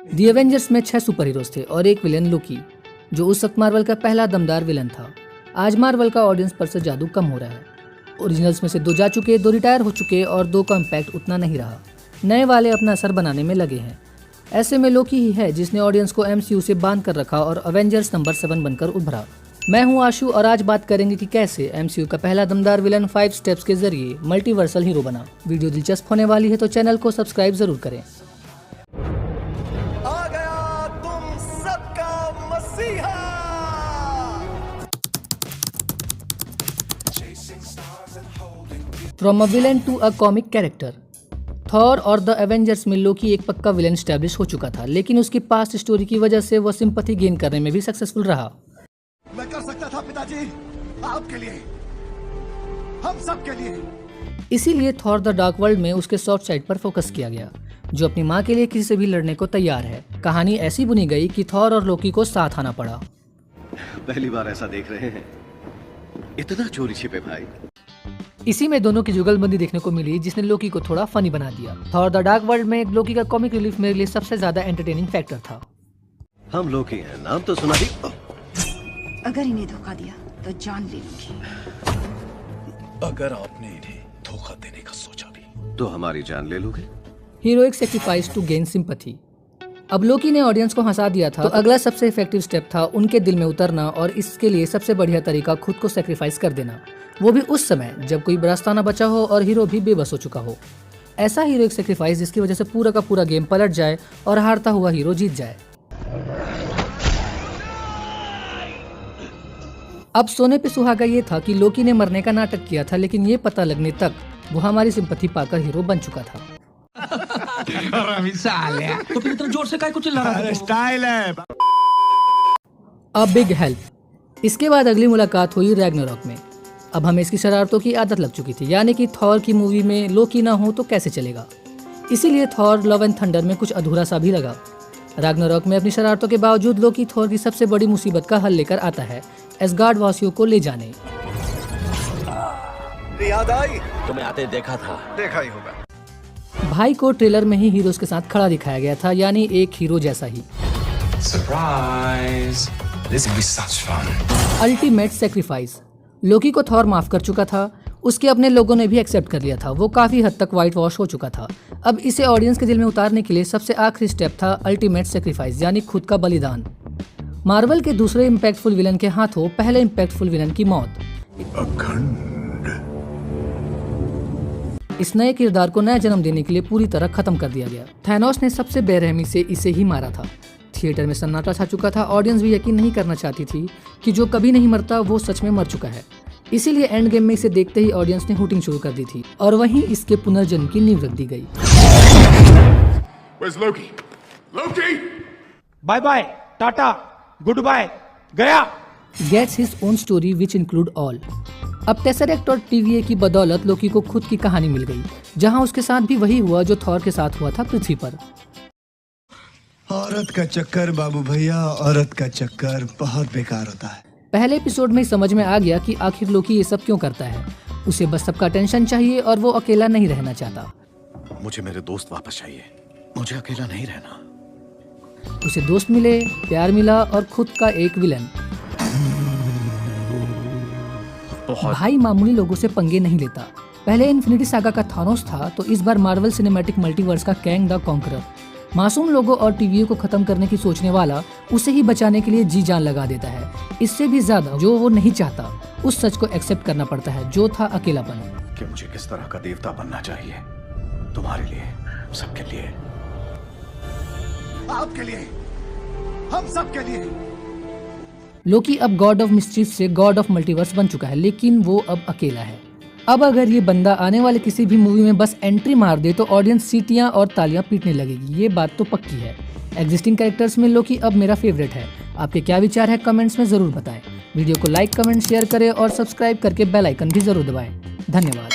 दी Avengers में 6 super heroes थे और एक विलेन लोकी, जो उस वक्त मार्वल का पहला दमदार विलन था। आज मार्वल का ऑडियंस पर से जादू कम हो रहा है। ओरिजिनल्स में से 2 जा चुके, 2 रिटायर हो चुके और 2 का इम्पैक्ट उतना नहीं रहा। नए वाले अपना असर बनाने में लगे हैं। ऐसे में लोकी ही है जिसने ऑडियंस को MCU से बांध कर रखा और अवेंजर्स नंबर 7 बनकर उभरा। मैं हूं आशु और आज बात करेंगे कि कैसे MCU का पहला दमदार विलन 5 स्टेप्स के जरिए मल्टीवर्सल हीरो बना। वीडियो दिलचस्प होने वाली है तो चैनल को सब्सक्राइब जरूर करें। आ गया तुम सबका मसीहा। From a villain to a comic character. Thor और द एवेंजर्स में लोकी एक पक्का विलेन स्टैब्लिश हो चुका था, लेकिन उसकी पास्ट स्टोरी की वजह से वो सिंपैथी गेन करने में भी सक्सेसफुल रहा। मैं कर सकता था पिताजी, आपके लिए, हम सब के लिए। इसीलिए थॉर द डार्क वर्ल्ड में उसके सॉफ्ट साइड पर फोकस किया गया, जो अपनी माँ के लिए किसी से भी लड़ने को तैयार है। कहानी ऐसी बुनी गई कि थॉर और लोकी को साथ आना पड़ा। पहली बार ऐसा देख रहे हैं, इतना चोरी छिपे भाई। इसी में दोनों की जुगलबंदी देखने को मिली, जिसने लोकी को थोड़ा फनी बना दिया। थॉर द डार्क वर्ल्ड में लोकी का कॉमिक रिलीफ मेरे लिए सबसे ज्यादा एंटरटेनिंग फैक्टर था। हम लोकी हैं, नाम तो सुना ही। अगर इन्हें धोखा दिया तो जान ले लूंगी। अगर आपने इन्हें धोखा देने का सोचा भी तो हमारी जान ले लोगे। Heroic sacrifice to gain sympathy. अब लोकी ने ऑडियंस को हंसा दिया था, तो अगला सबसे इफेक्टिव स्टेप था उनके दिल में उतरना, और इसके लिए सबसे बढ़िया तरीका खुद को सैक्रिफाइस कर देना, वो भी उस समय जब कोई रास्ता न बचा हो और हीरो भी बेबस हो चुका हो। ऐसा हीरोइक सैक्रिफाइस जिसकी वजह से पूरा का पूरा गेम पलट जाए और हारता हुआ हीरो जीत जाए। अब सोने पे सुहागा ये था कि लोकी ने मरने का नाटक किया था, लेकिन ये पता लगने तक वो हमारी सिंपैथी पाकर हीरो बन चुका था। तो फिर इतना जोर से काय को चिल्ला रहा है? स्टाइल है। A big help. इसके बाद अगली मुलाकात हुई रैग्नारॉक में। अब हमें इसकी शरारतों की आदत लग चुकी थी, यानी कि थॉर की मूवी में लोकी ना हो तो कैसे चलेगा। इसीलिए थॉर लव एंड थंडर में कुछ अधूरा सा भी लगा। रैग्नारॉक में अपनी शरारतों के बावजूद लोकी थॉर की सबसे बड़ी मुसीबत का हल लेकर आता है, एसगार्ड वासियों को ले जाने। याद आई? तुम्हें आते देखा था। देखा ही होगा। भाई को ट्रेलर में ही हीरोज के साथ खड़ा दिखाया गया था, यानी एक हीरो जैसा ही। Surprise! This will be such fun. Ultimate sacrifice. Loki को थॉर माफ कर चुका था, उसके अपने लोगों ने भी एक्सेप्ट कर लिया था, वो काफी हद तक व्हाइट वॉश हो चुका था। अब इसे ऑडियंस के दिल में उतारने के लिए सबसे आखिरी स्टेप था अल्टीमेट सैक्रिफाइस, यानी खुद का बलिदान। मार्वल के दूसरे इम्पैक्टफुल विलन के हाथों पहले इम्पैक्टफुल विलन की मौत। इस नए किरदार को नया जन्म देने के लिए पूरी तरह खत्म कर दिया गया। थैनोस ने सबसे बेरहमी से इसे ही मारा था। थिएटर में सन्नाटा छा चुका था, ऑडियंस भी यकीन नहीं करना चाहती थी कि जो कभी नहीं मरता वो सच में मर चुका है। इसीलिए एंड गेम में इसे देखते ही ऑडियंस ने हूटिंग शुरू कर दी थी, और वहीं इसके पुनर्जन्म की नींव रख दी गई। बाय बाय, टाटा, गुड बाय, गया। Gets his own story which include all. अब टेसरेक्ट और TVA की बदौलत लोकी को खुद की कहानी मिल गई, जहां उसके साथ भी वही हुआ जो थॉर के साथ हुआ था पृथ्वी पर। औरत का चक्कर बाबू भैया, औरत का चक्कर बहुत बेकार होता है। पहले एपिसोड में ही समझ में आ गया कि आखिर लोकी ये सब क्यों करता है। उसे बस सबका टेंशन चाहिए और वो अकेला नहीं रहना चाहता। मुझे मेरे दोस्त वापस चाहिए, मुझे अकेला नहीं रहना। उसे दोस्त मिले, प्यार मिला और खुद का एक विलन। भाई मामूली लोगों से पंगे नहीं लेता। पहले इन्फिनिटी सागा का थानोस था, तो इस बार मार्वल सिनेमैटिक मल्टीवर्स का कैंग द कॉन्करर। मासूम लोगों और TVA को खत्म करने की सोचने वाला उसे ही बचाने के लिए जी जान लगा देता है। इससे भी ज्यादा जो वो नहीं चाहता, उस सच को एक्सेप्ट करना पड़ता है, जो था अकेलापन। कि मुझे किस तरह का देवता बनना चाहिए, तुम्हारे लिए, सबके लिए, आपके लिए, हम सब के लिए। लोकी अब गॉड ऑफ मिस्ट्रीज से गॉड ऑफ मल्टीवर्स बन चुका है, लेकिन वो अब अकेला है। अब अगर ये बंदा आने वाले किसी भी मूवी में बस एंट्री मार दे तो ऑडियंस सीटियां और तालियां पीटने लगेगी, ये बात तो पक्की है। एग्जिस्टिंग कैरेक्टर्स में लोकी अब मेरा फेवरेट है। आपके क्या विचार है कमेंट्स में जरूर बताएं। वीडियो को लाइक, कमेंट, शेयर करें और सब्सक्राइब करके बेल आइकन भी जरूर दबाएं। धन्यवाद।